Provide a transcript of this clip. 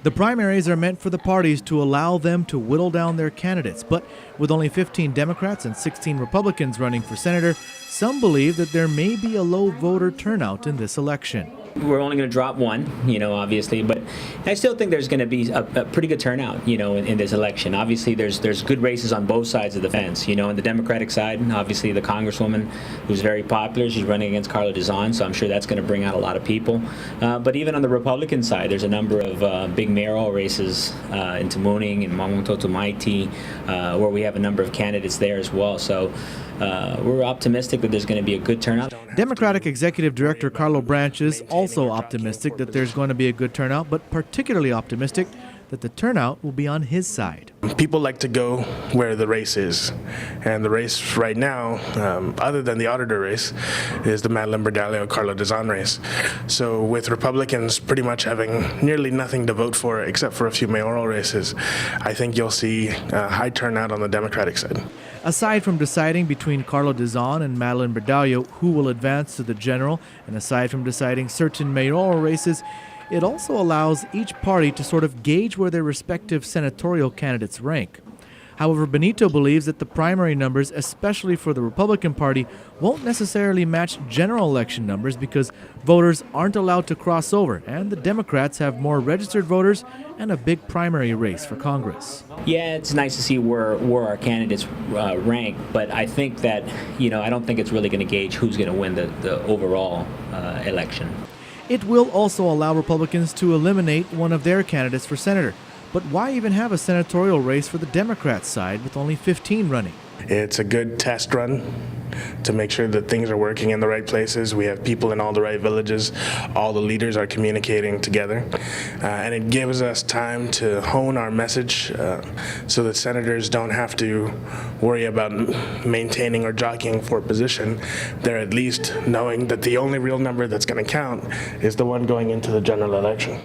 The primaries are meant for the parties to allow them to whittle down their candidates, but with only 15 Democrats and 16 Republicans running for senator, some believe that there may be a low voter turnout in this election. We're only going to drop one, obviously, but I still think there's going to be a pretty good turnout, in this election. Obviously, there's good races on both sides of the fence. On the Democratic side, obviously the Congresswoman, who's very popular, she's running against Carla Dizon, so I'm sure that's going to bring out a lot of people. But even on the Republican side, there's a number of big mayoral races in Tamuning and Mamung-Totomaiti, where we have a number of candidates there as well. So we're optimistic that there's going to be a good turnout. Democratic Executive Director Carlo Branch is also optimistic that there's going to be a good turnout, but particularly optimistic that the turnout will be on his side. People like to go where the race is, and the race right now, other than the auditor race, is the Madeline Bordallo-Carla Dizon race. So with Republicans pretty much having nearly nothing to vote for except for a few mayoral races, I think you'll see a high turnout on the Democratic side. Aside from deciding between Carla Dizon and Madeline Bordallo who will advance to the general, and aside from deciding certain mayoral races, it also allows each party to sort of gauge where their respective senatorial candidates rank. However, Benito believes that the primary numbers, especially for the Republican Party, won't necessarily match general election numbers because voters aren't allowed to cross over, and the Democrats have more registered voters and a big primary race for Congress. Yeah, it's nice to see where our candidates rank, but I think that, I don't think it's really going to gauge who's going to win the overall election. It will also allow Republicans to eliminate one of their candidates for senator. But why even have a senatorial race for the Democrats' side with only 15 running? It's a good test run to make sure that things are working in the right places. We have people in all the right villages. All the leaders are communicating together. And it gives us time to hone our message so that senators don't have to worry about maintaining or jockeying for position. They're at least knowing that the only real number that's going to count is the one going into the general election.